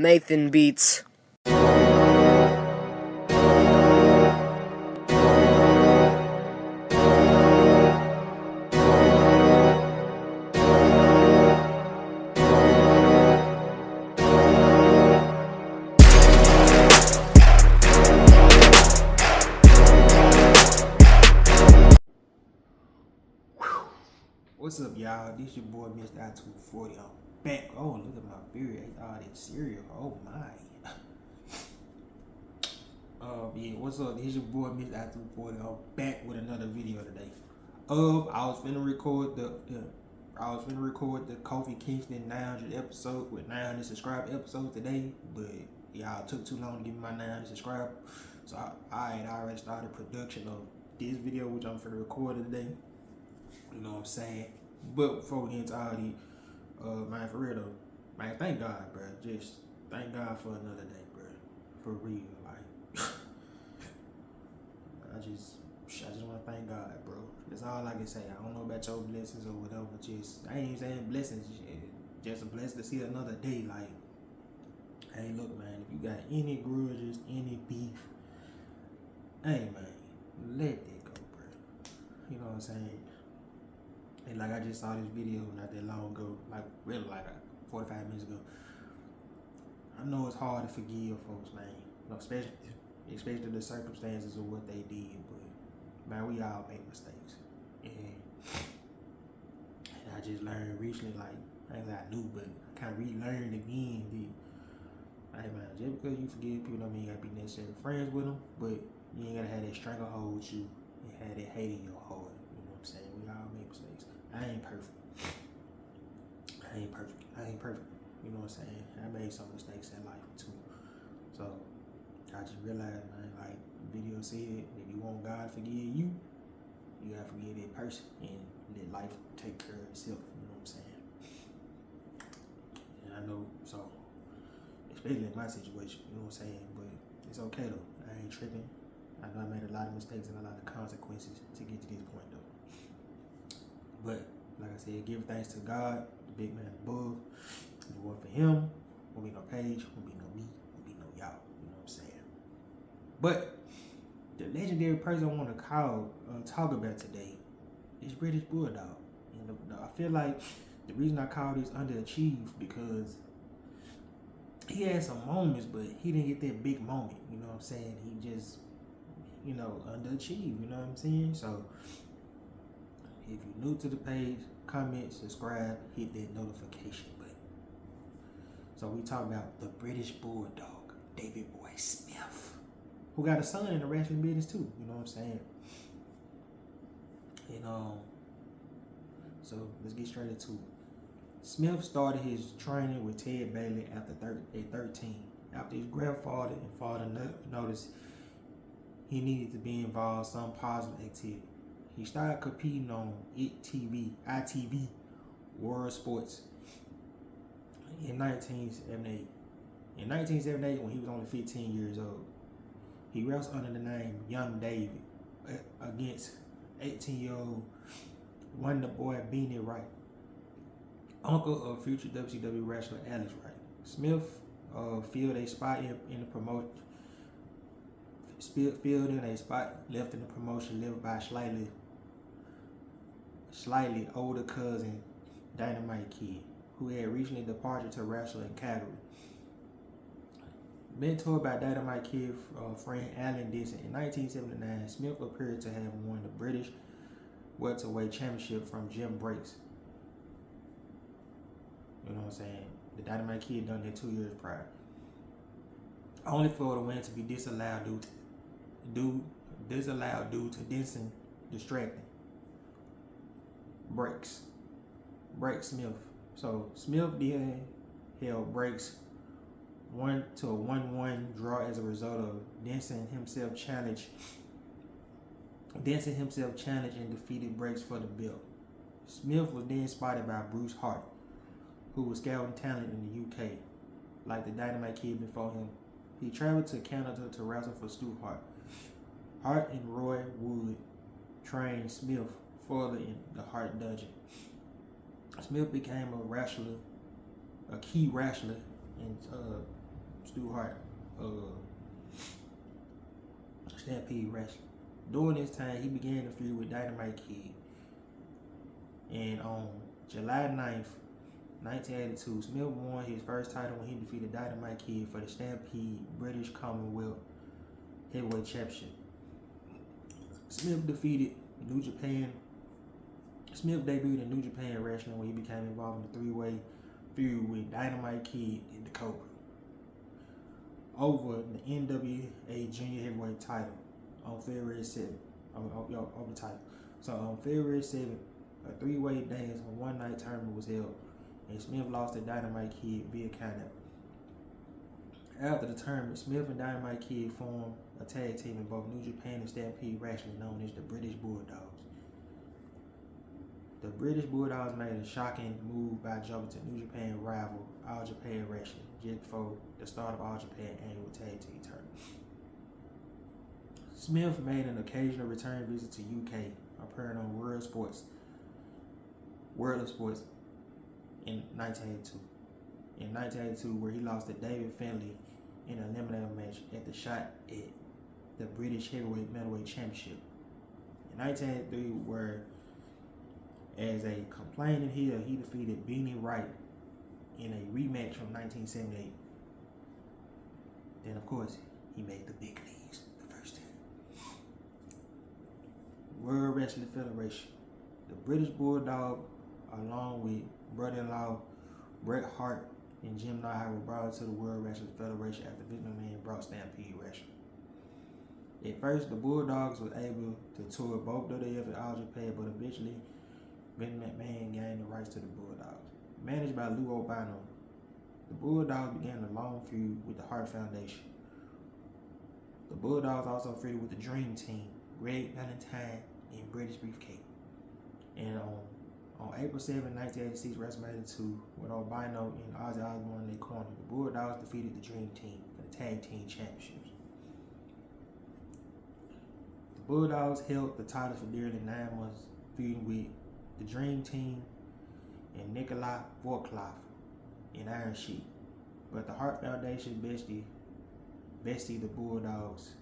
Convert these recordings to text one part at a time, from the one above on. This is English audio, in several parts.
Nathan Beats. What's up, y'all? This your boy Mr. I-240. I'm back. Oh, look at my beard. I ate all that cereal. Oh my. Yeah, what's up? This your boy Mr. I-240. I'm back with another video today. I was finna record the Kofi Kingston 900 episode with 900 subscriber episode today, but y'all took too long to give me my 900 subscriber. So I already started production of this video, which I'm finna record today. You know what I'm saying? But before we get into all the, man, for real though, man, thank God, bro. Just thank God for another day, bro. For real, like, I just want to thank God, bro. That's all I can say. I don't know about your blessings or whatever. Just, I ain't even saying blessings. Just a blessing to see another day. Like, hey, look, man, if you got any grudges, any beef, hey, man, let that go, bro. You know what I'm saying? And like I just saw this video not that long ago, like really like 45 minutes ago. I know it's hard to forgive folks, man. You know, especially the circumstances of what they did, but man, we all make mistakes. And I just learned recently, like things I knew, but I kind of relearned again. Hey man, just because you forgive people don't mean you gotta be necessarily friends with them, but you ain't gotta have that stranglehold with you and have that hate in your heart. You know what I'm saying? We all make mistakes. I ain't perfect. You know what I'm saying? I made some mistakes in life too. So I just realized, man, like the video said, if you want God to forgive you, you gotta forgive that person and let life take care of itself. You know what I'm saying? And I know, so especially in my situation, you know what I'm saying? But it's okay though. I ain't tripping. I know I made a lot of mistakes and a lot of consequences to get to this point though. But like I said, give thanks to God, the big man above. If it wasn't for him, won't be no Paige, won't be no me, won't be no y'all. You know what I'm saying? But the legendary person I want to talk about today is British Bulldog. And I feel like the reason I call this Underachiever because he had some moments, but he didn't get that big moment. You know what I'm saying? He just, underachieved. You know what I'm saying? So if you're new to the page, comment, subscribe, hit that notification button. So we talk about the British Bulldog, David Boy Smith, who got a son in the wrestling business too. You know what I'm saying? And so let's get straight into it. Smith started his training with Ted Bailey at 13. After his grandfather and father noticed he needed to be involved in some positive activity, he started competing on ITV World Sports in 1978. In 1978, when he was only 15 years old, he wrestled under the name Young David against 18-year-old Wonder Boy Beanie Wright, uncle of future WCW wrestler Alex Wright. Smith filled a spot in the promotion. Filled in a spot left in the promotion, left by slightly older cousin Dynamite Kid, who had recently departed to wrestle in Calgary. Mentored by Dynamite Kid friend Alan Dixon, in 1979, Smith appeared to have won the British welterweight championship from Jim Breaks. You know what I'm saying? The Dynamite Kid done that 2 years prior. Only for the win to be disallowed due to Dixon distracting Breaks Smith. So Smith then held Breaks 1-1 draw as a result of Dixon himself challenged and defeated Breaks for the belt. Smith was then spotted by Bruce Hart, who was scouting talent in the UK, like the Dynamite Kid before him. He traveled to Canada to wrestle for Stu Hart. Hart and Roy Wood trained Smith further in the Hart Dungeon. Smith became a key wrestler in Stu Hart, Stampede Wrestling. During this time, he began to feud with Dynamite Kid. And on July 9th, 1982, Smith won his first title when he defeated Dynamite Kid for the Stampede British Commonwealth Heavyweight Championship. Smith debuted in New Japan Wrestling, where he became involved in a three-way feud with Dynamite Kid and the Cobra over the NWA Junior Heavyweight title on February 7th. Over the title. So on February 7th, a three-way dance on one-night tournament was held, and Smith lost to Dynamite Kid via countout. After the tournament, Smith and Dynamite Kid formed a tag team in both New Japan and Stampede Wrestling known as the British Bulldogs. The British Bulldogs made a shocking move by jumping to New Japan rival All Japan Wrestling just before the start of All Japan annual tag team tournament. Smith made an occasional return visit to UK, appearing on World of Sports in 1982. In 1982, where he lost to David Finlay in an eliminator match at the shot at the British Heavyweight Middleweight Championship. In 1983, where as a complaining heel, he defeated Beanie Wright in a rematch from 1978. Then, of course, he made the big leagues the first time. World Wrestling Federation. The British Bulldog, along with brother-in-law Bret Hart and Jim Neidhart, were brought to the World Wrestling Federation after Vince McMahon brought Stampede Wrestling. At first, the Bulldogs were able to tour both WWF and All Japan, but eventually Vince McMahon gained the rights to the Bulldogs. Managed by Lou Albano, the Bulldogs began a long feud with the Hart Foundation. The Bulldogs also feuded with the Dream Team, Greg Valentine, and British Beefcake. And on April 7, 1986, WrestleMania 2, with Albino and Ozzy Osbourne in their corner, the Bulldogs defeated the Dream Team for the Tag Team Championships. The Bulldogs held the title for nearly 9 months, feuding with the Dream Team and Nikolai Volkov in Iron Sheik. But the Hart Foundation bestie the Bulldogs,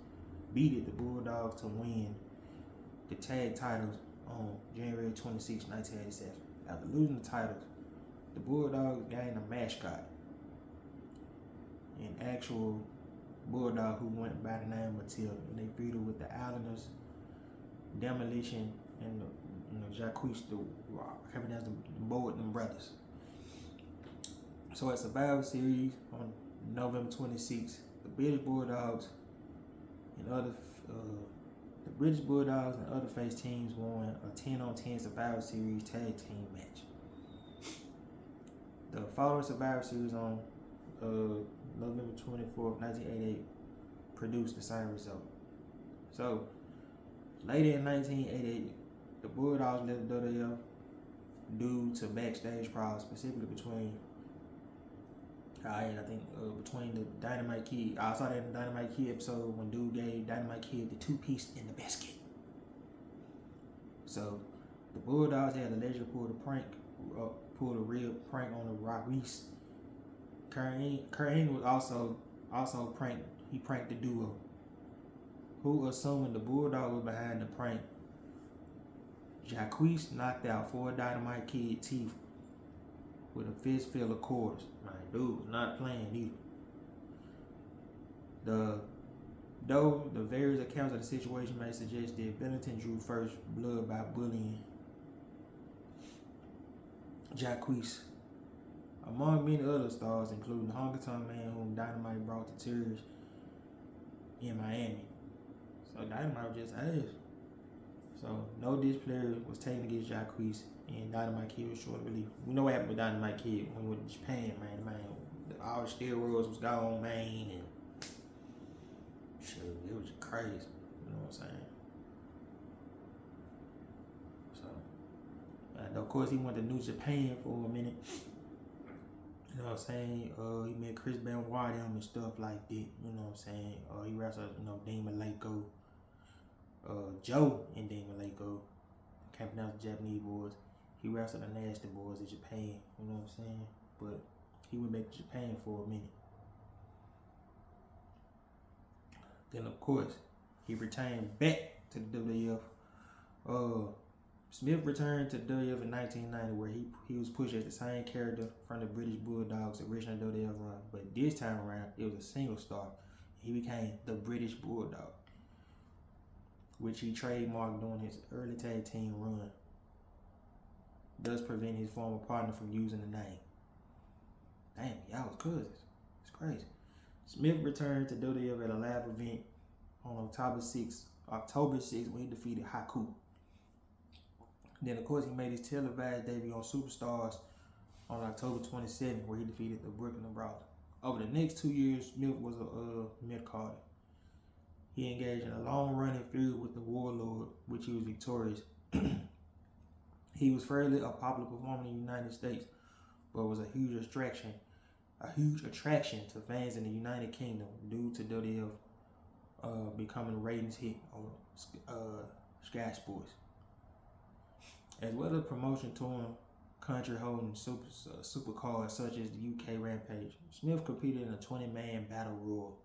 beated the Bulldogs to win the tag titles on January 26, 1987. After losing the titles, the Bulldogs gained a mascot, an actual Bulldog who went by the name of Matilda, and they feuded with the Islanders, Demolition, and the Jacques the Boardman brothers. So at Survivor Series on November 26, the British Bulldogs and other face teams won a 10-on-10 Survivor Series tag team match. The following Survivor Series on November 24th, 1988 produced the same result. So later in 1988, the Bulldogs left WWF due to backstage problems, specifically between the Dynamite Kid. I saw that in the Dynamite Kid episode when dude gave Dynamite Kid the 2-piece in the basket. So the Bulldogs had allegedly pulled a real prank on the Rock Reese. Kurt Angle was also pranked. He pranked the duo, who, assuming the Bulldog was behind the prank, Jacques knocked out 4 Dynamite Kid teeth with a fist full of quarters. My dude was not playing either. Though the various accounts of the situation may suggest that Bennington drew first blood by bullying Jacques, among many other stars, including the Honky Tonk Man, whom Dynamite brought to tears in Miami. So Dynamite was just ass. So no disciplinary was taken against Jacques, and Dynamite Kid was short of relief. We know what happened with Dynamite Kid when he went to Japan, man. All the steroids was gone, man, and shit, it was just crazy. You know what I'm saying? So, and of course, he went to New Japan for a minute. You know what I'm saying? He met Chris Benoit and stuff like that. You know what I'm saying? He wrestled, Dean Malenko, Joe and Dean Malenko. Can't pronounce the Japanese boys. He wrestled the Nasty Boys in Japan. You know what I'm saying? But he went back to Japan for a minute. Then of course he returned back to the WWF. Smith returned to WWF in 1990, where he was pushed as the same character from the British Bulldog's original WWF run, but this time around it was a single star. He became the British Bulldog, which he trademarked during his early tag team run, thus preventing his former partner from using the name. Damn, y'all was cousins. It's crazy. Smith returned to WWF at a live event on October 6th when he defeated Haku. Then, of course, he made his televised debut on Superstars on October 27th, where he defeated the Brooklyn Brawlers. Over the next 2 years, Smith was a mid-carder. He engaged in a long-running feud with the Warlord, which he was victorious. He was fairly a popular performer in the United States, but was a huge attraction to fans in the United Kingdom due to WWF becoming a ratings hit on Sky Sports. As well as promotion touring country holding supercars such as the UK Rampage. Smith competed in a 20-man battle royal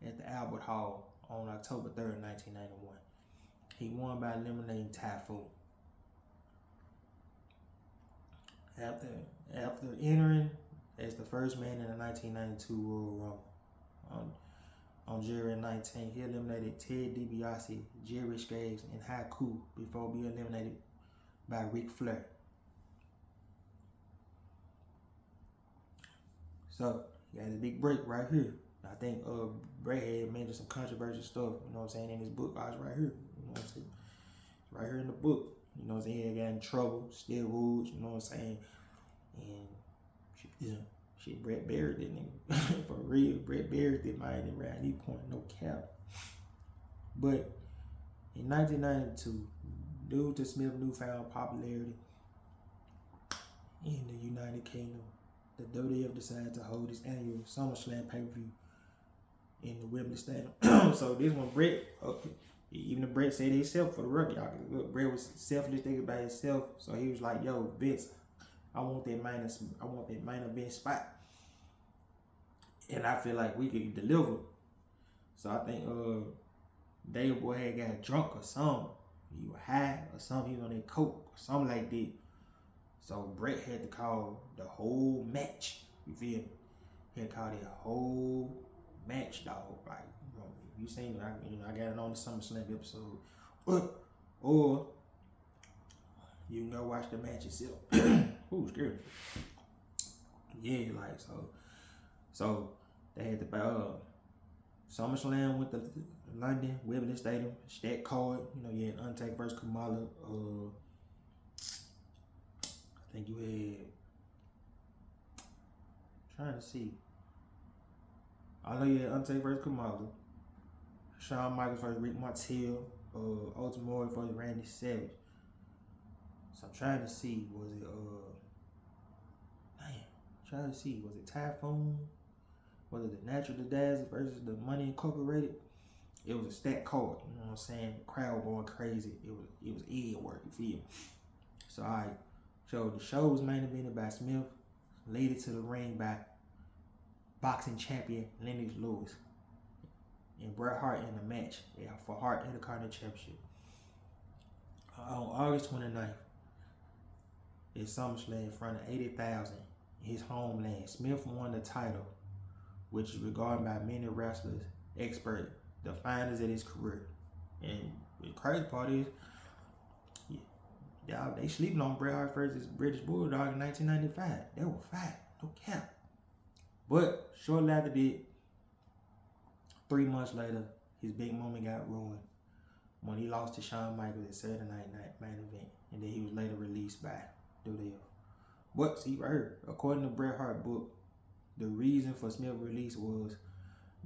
at the Albert Hall on October 3rd, 1991. He won by eliminating Typhoon. After entering as the first man in the 1992 Royal Rumble, on January 19, he eliminated Ted DiBiase, Jerry Skaggs, and Haku before being eliminated by Ric Flair. So, he had a big break right here. I think Bray had mentioned some controversial stuff, you know what I'm saying, in his book. I was right here, you know what I'm saying? Right here in the book. You know what I'm saying? He got in trouble, steroids, you know what I'm saying? And shit, Brett buried that nigga. For real, Brett buried that man around any point, no cap. But in 1992, due to Smith's newfound popularity in the United Kingdom, the WWF decided to hold his annual SummerSlam pay-per-view in the Wembley Stadium. So this one, Brett, even if Brett said himself for the record, y'all, look, Brett was selfish thinking about himself, so he was like, "Yo, Vince, I want that main event spot, and I feel like we could deliver." So I think Dave Boy had got drunk or something. He was high or something. He was on that coke or something like that. So Brett had to call the whole match. You feel me? He had to call that whole match, dog. Like, you seen it? I got it on the SummerSlam episode. Or you can go watch the match yourself. Ooh, scared. Yeah, like so they had the SummerSlam with the London Wembley Stadium stat card. You know, you had Undertaker versus Kamala. I think you had, trying to see. I know you had Undertaker versus Kamala. Shawn Michaels versus Rick Martel. Ultimate Warrior versus Randy Savage. So I'm trying to see, was it Typhoon? Was it the Natural Disaster versus the Money Incorporated? It was a stat card, you know what I'm saying? The crowd going crazy. It was egg work, you feel me? So the show was main evented by Smith, led it to the ring by boxing champion Lennox Lewis and Bret Hart in the match for Hart Intercontinental Championship. On August 29th, at SummerSlam in front of 80,000 in his homeland, Smith won the title, which is regarded by many wrestlers, experts, the finest of his career. And the crazy part is, y'all, they sleeping on Bret Hart versus British Bulldog in 1995. They were fine, no cap. But shortly after that, 3 months later, his big moment got ruined when he lost to Shawn Michaels at Saturday Night main event, and then he was later released by WWF. But see right here, according to Bret Hart book, the reason for Smith's release was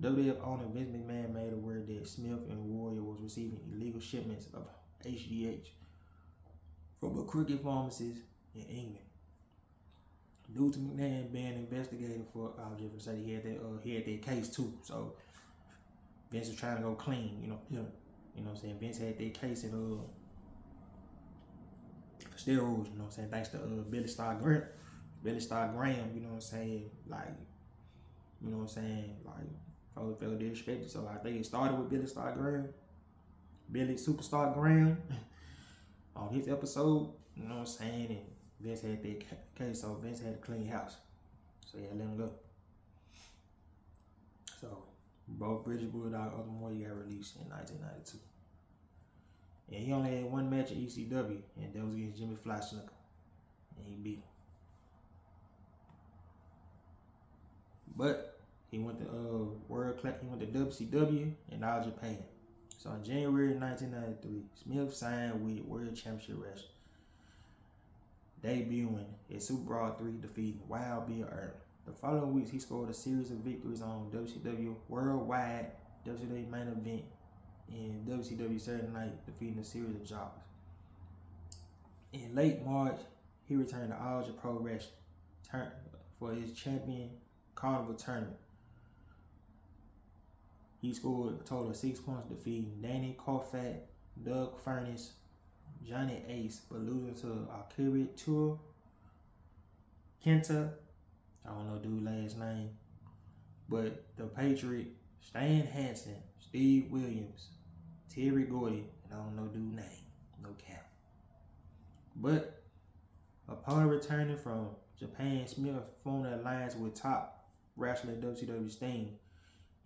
WWF owner Vince McMahon made aware that Smith and Warrior was receiving illegal shipments of HGH from a crooked pharmacist in England. Due to McMahon being investigated for, I'll just say he had that case too. So Vince was trying to go clean, you know what I'm saying? Vince had that case in for steroids, you know what I'm saying? Thanks to Billy Starr Graham, you know what I'm saying? Like, you know what I'm saying? Like, Folks felt disrespected. So I think it started with Billy Superstar Graham on his episode. You know what I'm saying? And Vince had that case, so Vince had to clean house. So yeah, let him go. So both British Bulldog and Ultimate Warrior got released in 1992. And he only had one match at ECW, and that was against Jimmy Fly Snuka. And he beat him. But he went to he went to WCW and All Japan. So in January 1993, Smith signed with World Championship Wrestling, debuting at Super Brawl 3, defeating Wild Bill Earl. The following weeks, he scored a series of victories on WCW Worldwide, WCW Main Event, and WCW Saturday Night, defeating a series of jobbers. In late March, he returned to All Japan Pro Wrestling for his Champion Carnival Tournament. He scored a total of 6 points, defeating Danny Korfat, Doug Furnace, Johnny Ace, but losing to Akira Tour, Kenta, I don't know dude's last name, but the Patriot, Stan Hansen, Steve Williams, Terry Gordy, and I don't know dude's name, no cap. But upon returning from Japan, Smith formed an alliance with top wrestler WCW Sting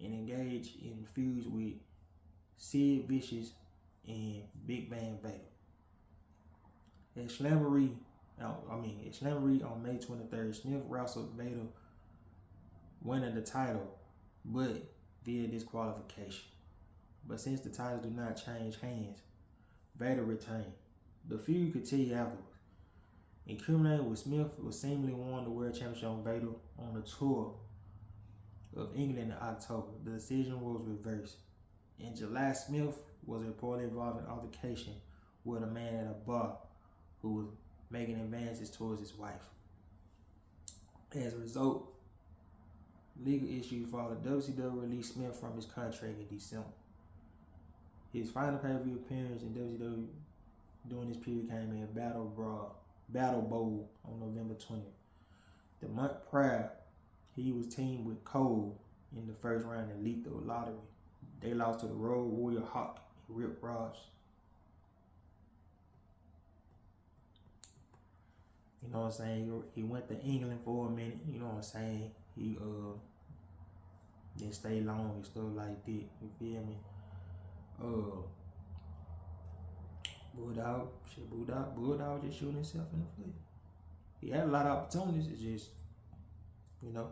and engaged in feuds with Sid Vicious and Big Van Vader. At Slamboree on May 23rd, Smith wrestled Vader, winning the title, but via disqualification. But since the titles do not change hands, Vader retained. The feud continued afterwards. Incriminating with Smith was seemingly won the World Championship on Vader on the tour of England in October. The decision was reversed. In July, Smith was reportedly involved in an altercation with a man at a bar who was making advances towards his wife. As a result, legal issues followed. WCW released Smith from his contract in December. His final pay-per-view appearance in WCW during this period came in Battle Bowl on November 20th. The month prior, he was teamed with Cole in the first round of Lethal Lottery. They lost to the Road Warrior Hawk and Rip Ross. You know what I'm saying? He went to England for a minute. You know what I'm saying? He didn't stay long and stuff like that. You feel me? Bulldog just shooting himself in the foot. He had a lot of opportunities. It's just, you know,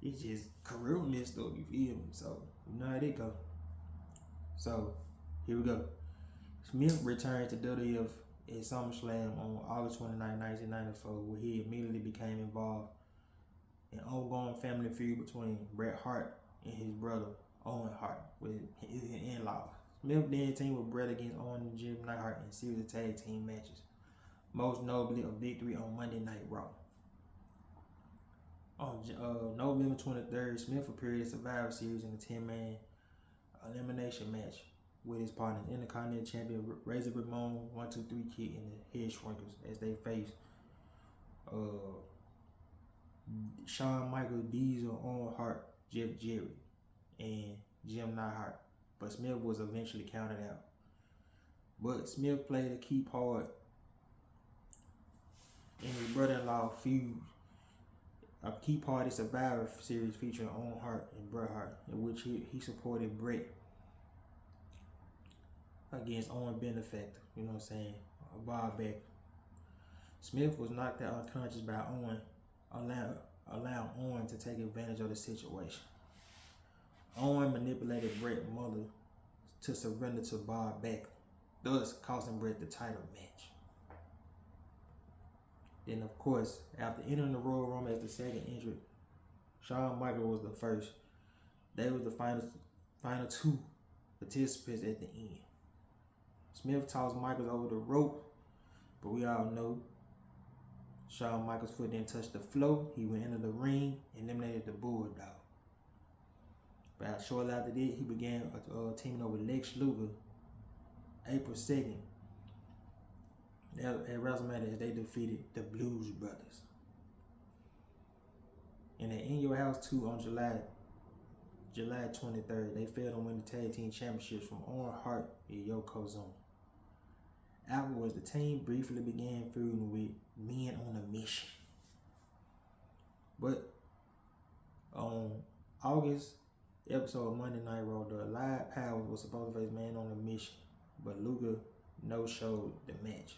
it's just career messed up. You feel me? So you know how they go. So here we go. Smith returned to WWF at SummerSlam on August 29, 1994, where he immediately became involved in an ongoing family feud between Bret Hart and his brother Owen Hart with his in-laws. Smith then teamed with Bret against Owen and Jim Neidhart in a series of tag team matches, most notably a victory on Monday Night Raw. On November 23rd, Smith appeared in Survivor Series in a 10-man elimination match with his partner, Intercontinental Champion Razor Ramon, 1-2-3 Kid, and the Head Shrinkers as they faced Shawn Michaels, Diesel, Owen Hart, Jeff Jarrett, and Jim Neidhart. But Smith was eventually counted out. But Smith played a key part in his brother-in-law feud, a key part of Survivor Series featuring Owen Hart and Bret Hart, in which he supported Bret against Owen Benefactor, you know what I'm saying, a bar back. Smith was knocked out unconscious by Owen, allowing Owen to take advantage of the situation. Owen manipulated Bret's mother to surrender to Bob Backlund, thus costing Bret the title match. Then, of course, after entering the Royal Rumble as the second entrant, Shawn Michaels was the first. They were the final two participants at the end. Smith tossed Michaels over the rope, but we all know Shawn Michaels' foot didn't touch the floor. He went into the ring and eliminated the Bulldog. But shortly after that, he began teaming up with Lex Luger, April 2nd, at WrestleMania as they defeated the Blues Brothers. And at In Your House 2 on July July 23rd, they failed to win the tag team championships from Owen Hart and Yokozuna. Afterwards, the team briefly began feuding with Men on a Mission. But on August episode of Monday Night Raw, the Allied Powers was supposed to face Man on a Mission, but Luger no-showed the match.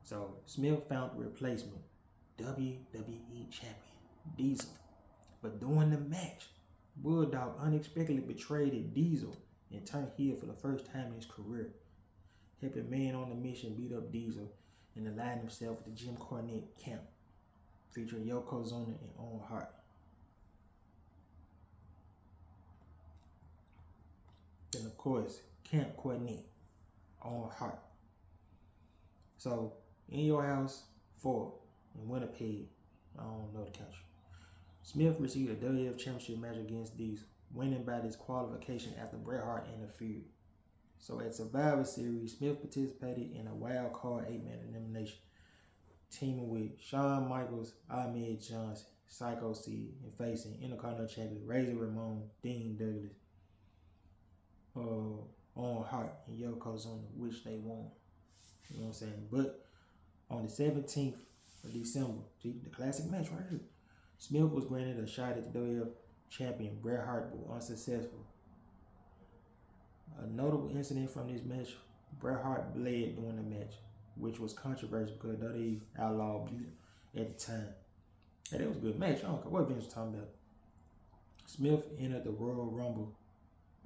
So Smith found the replacement, WWE Champion Diesel. But during the match, Bulldog unexpectedly betrayed Diesel and turned heel for the first time in his career, helping Man on the Mission beat up Diesel and align himself with the Jim Cornette camp, featuring Yokozuna and Owen Hart. Then of course, Camp Cornette, Owen Hart. So, In Your House 4 in Winnipeg, I don't know the country. Smith received a WWF Championship match against Diesel, winning by disqualification after Bret Hart interfered. So at Survivor Series, Smith participated in a wild card 8-man elimination, teaming with Shawn Michaels, Ahmed Johnson, Psycho Sid, and facing Intercontinental Champion Razor Ramon, Dean Douglas, Owen Hart, and Yokozuna, which they won. You know what I'm saying? But on the 17th of December, the classic match right here, Smith was granted a shot at the WWF champion Bret Hart, but unsuccessful. A notable incident from this match, Bret Hart bled during the match, which was controversial because WWE outlawed bleeding at the time. And it was a good match. I don't care what Vince was talking about. Smith entered the Royal Rumble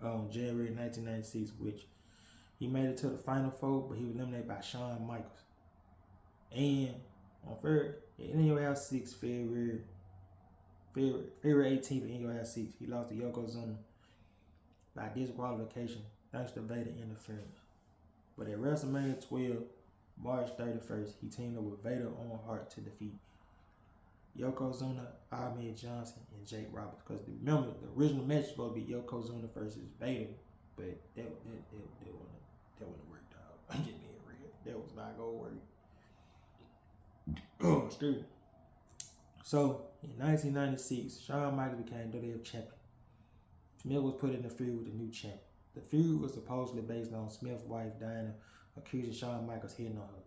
on January 1996, which he made it to the Final Four, but he was eliminated by Shawn Michaels. And on in Your House 6, February 18th, in Your House 6, he lost to Yokozuna by disqualification thanks to Vader interference. But at WrestleMania 12, March 31st, he teamed up with Vader on Hart to defeat Yokozuna, Ahmed Johnson, and Jake Roberts. Because remember, the original match was supposed to be Yokozuna versus Vader, but that wouldn't work, dog. I'm just being real. That was not gonna work. Oh, excuse me. So in 1996, Shawn Michaels became WWF champion. Smith was put in the feud with the new champion. The feud was supposedly based on Smith's wife Diana accusing Shawn Michaels hitting on her,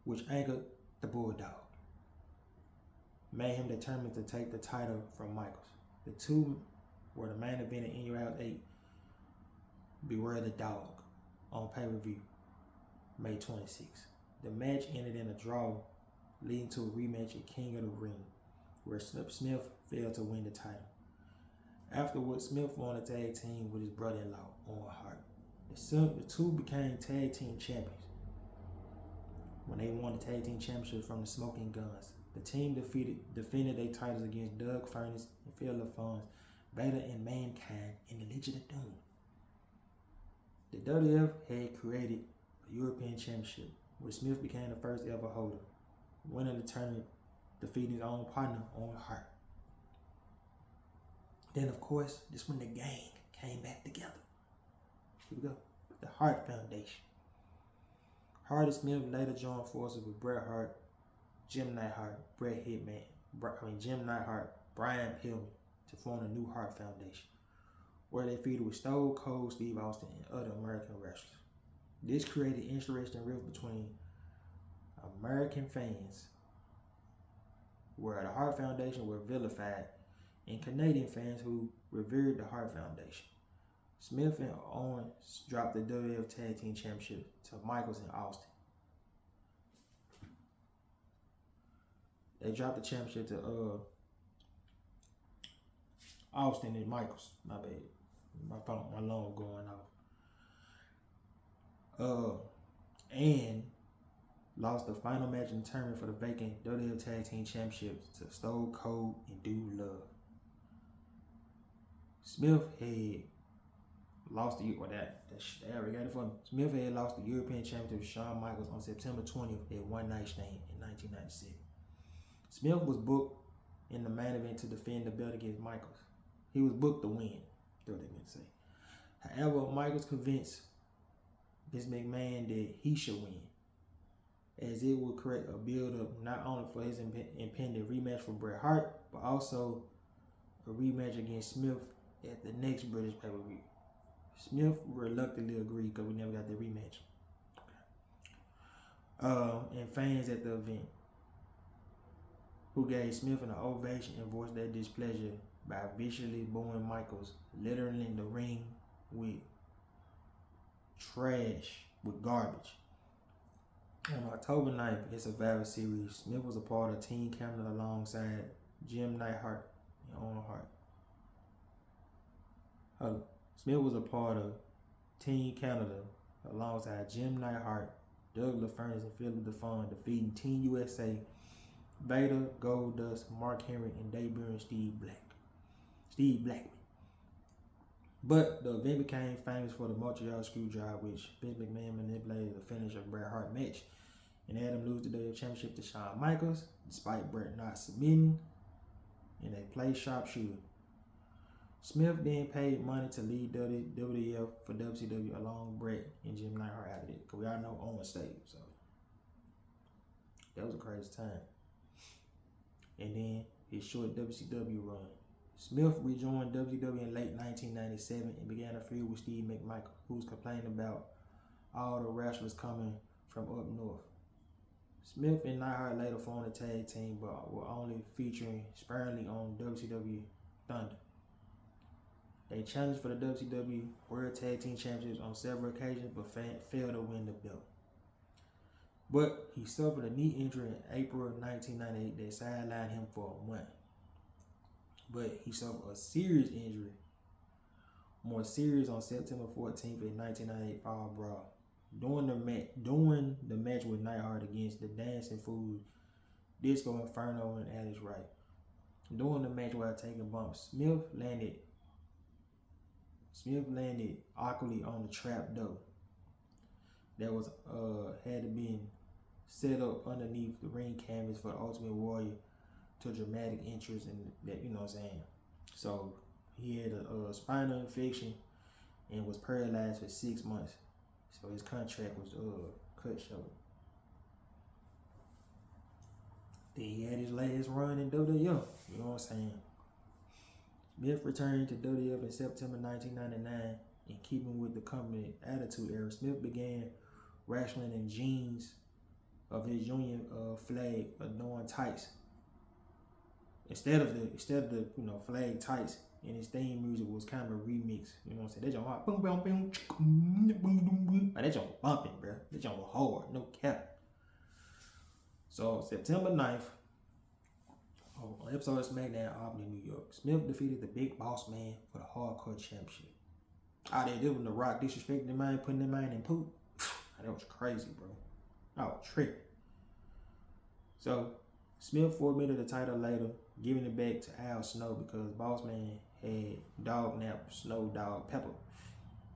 which angered the Bulldog, made him determined to take the title from Michaels. The two were the main event in Your House 8, Beware the Dog, on pay-per-view, May 26. The match ended in a draw, leading to a rematch at King of the Ring, where Smith failed to win the title. Afterwards, Smith won a tag team with his brother-in-law, Owen Hart. The two became tag team champions when they won the tag team championship from the Smoking Guns. The team defended their titles against Doug Furnas and Phil LaFons, Vader and Mankind, and the Legion of Doom. The WWF had created a European Championship, where Smith became the first ever holder, winning the tournament, defeating his own partner, Owen Hart. Then, of course, this when the gang came back together. Here we go. The Hart Foundation. Hart and Smith later joined forces with Bret Hart, Jim Neidhart, Jim Neidhart, Brian Pillman to form the new Hart Foundation, where they feuded with Stone Cold Steve Austin and other American wrestlers. This created an interesting rift between American fans, where the Hart Foundation were vilified, and Canadian fans who revered the Hart Foundation. Smith and Owens dropped the WWF Tag Team Championship to Michaels and Austin. They dropped the championship to Austin and Michaels. My bad. My phone, my alarm going off. And lost the final match in the tournament for the vacant WWF Tag Team Championships to Stone Cold and Dude Love. Smith had lost the Smith had lost the European Championship to Shawn Michaels on September 20th at One Night Stand in 1997. Smith was booked in the main event to defend the belt against Michaels. He was booked to win, that's what they meant to say. However, Michaels convinced Vince McMahon that he should win, as it would create a build-up not only for his impending rematch for Bret Hart, but also a rematch against Smith at the next British pay-per-view. Smith reluctantly agreed because we never got the rematch. And fans at the event who gave Smith an ovation and voiced their displeasure by viciously booing Michaels, littering the ring with garbage. On October 9th in Survivor Series, Smith was a part of Team Canada alongside Jim Neidhart and Owen Hart. Smith was a part of Team Canada alongside Jim Neidhart, Doug LaFurnace, and Philip DeFon, defeating Team USA, Vader, Goldust, Mark Henry, and debuting Steve Blackman. But the event became famous for the Montreal Screwjob, which Vince McMahon manipulated the finish of Bret Hart match and had him lose the WWE Championship to Shawn Michaels, despite Bret not submitting in a play sharpshooter. Smith then paid money to lead WWF for WCW along Bret and Jim Neidhart after that, because we all know Owen stayed, so that was a crazy time. And then his short WCW run. Smith rejoined WWE in late 1997 and began a feud with Steve McMichael, who was complaining about all the wrestlers coming from up north. Smith and Neidhart later formed a tag team, but were only featuring sparingly on WCW Thunder. They challenged for the WCW World Tag Team Championships on several occasions, but failed to win the belt. But he suffered a knee injury in April 1998 that sidelined him for a month. But he suffered a serious injury, more serious, on September 14th in 1998 Fall Brawl. During the match with Neidhart against the Dancing Fools, Disco Inferno and Alex Wright. During the match while taking bumps, Smith landed awkwardly on the trap door that was had to be set up underneath the ring canvas for the Ultimate Warrior to dramatic interest in that, you know what I'm saying? So he had a spinal infection and was paralyzed for 6 months. So his contract was cut short. Then he had his last run in WWF, you know what I'm saying? Smith returned to WWF in September 1999. In keeping with the company Attitude Era, Smith began wrestling in jeans of his Union flag adorned tights. Instead of the flag tights, and his theme music was kind of a remix. You know what I'm saying? That joint hard. Boom, boom, boom, boom, boom, boom. Like, that joint bumping, bro. That joint was hard, no cap. So September 9th, on episode of SmackDown, Albany, New York, Smith defeated the Big Boss Man for the Hardcore Championship. They did when The Rock disrespecting the man, putting the man in poop. That was crazy, bro. I was tripping. So Smith forfeited the title later, giving it back to Al Snow because Boss Man had dog-napped Snow Dog Pepper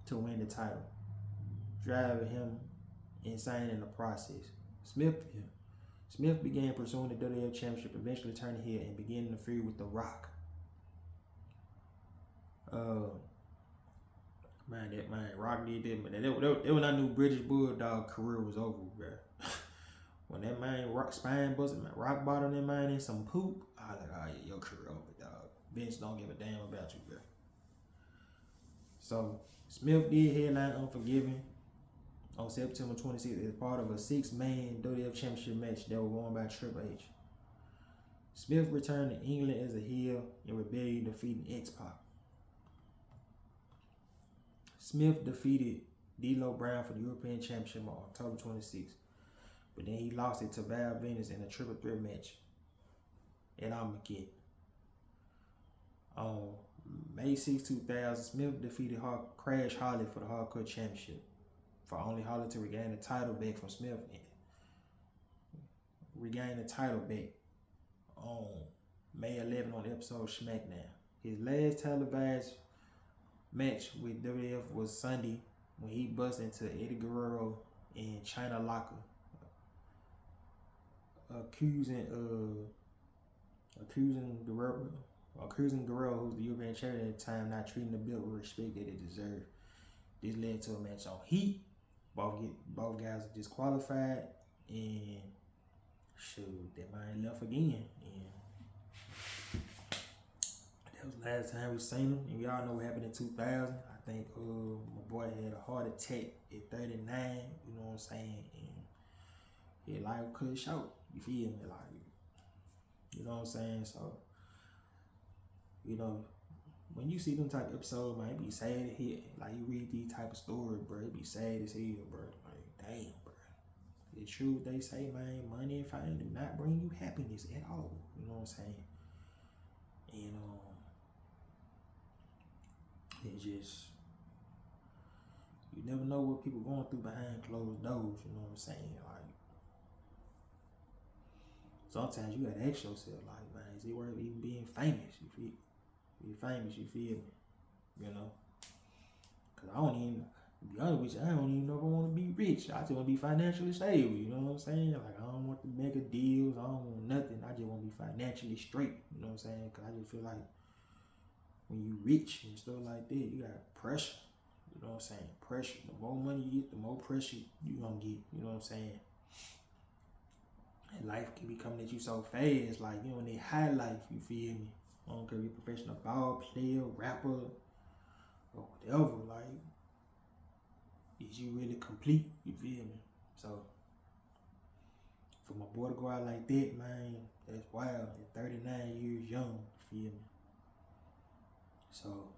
to win the title, driving him insane in the process. Smith began pursuing the WWF Championship, eventually turning heel and beginning to feud with The Rock. Rock did that, but that when I knew British Bulldog career was over, bro. When that man spine busted, Rock bottom that man in some poop, I was like, oh yeah, your career over, dog. Vince don't give a damn about you, bro. So Smith did headline Unforgiven on September 26th as part of a 6-man WWF Championship match that was won by Triple H. Smith returned to England as a heel in rebellion, defeating X-Pac. Smith defeated D'Lo Brown for the European Championship on October 26th, but then he lost it to Val Venis in a triple threat match at Armageddon. On May 6, 2000, Smith defeated Crash Holly for the Hardcore Championship, for only Holly to regain the title back from Smith and regain the title back on May 11 on the episode SmackDown. His last televised match with WWF was Sunday when he busted into Eddie Guerrero and China Locker, accusing Guerrero, who's the European champion at the time, not treating the belt with respect that it deserved. This led to a match on Heat. Both guys are disqualified, and shoot, that man left again, and That was the last time we seen him. And y'all know what happened in 2000. I think my boy had a heart attack at 39. You know what I'm saying? And his life cut short. You feel me? Like, you know what I'm saying? So, you know, when you see them type of episodes, man, it be sad to hear. Like, you read these type of stories, bro, it be sad as hell, bro. Like, damn, bro. The truth they say, man, money and fame do not bring you happiness at all. You know what I'm saying? And it just, you never know what people going through behind closed doors. You know what I'm saying? Like, sometimes you gotta ask yourself, like, man, is it worth even being famous? You feel? Be famous, you feel me? You know? Cause I don't even, to be honest with you, I don't even know if I want to be rich. I just want to be financially stable. You know what I'm saying? Like, I don't want the mega deals. I don't want nothing. I just want to be financially straight. You know what I'm saying? Cause I just feel like when you rich and stuff like that, you got pressure. You know what I'm saying? Pressure. The more money you get, the more pressure you gonna get. You know what I'm saying? And life can be coming at you so fast. Like, you don't need high life. You feel me? I don't care if you're a professional ball player, rapper, or whatever. Like, is you really complete? You feel me? So, for my boy to go out like that, man, that's wild. At 39 years young, you feel me? So,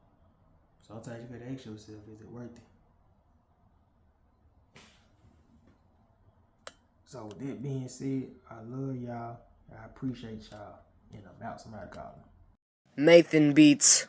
sometimes you gotta ask yourself, is it worth it? So, with that being said, I love y'all. I appreciate y'all. And I'm out. Somebody call me. Nathan Beats.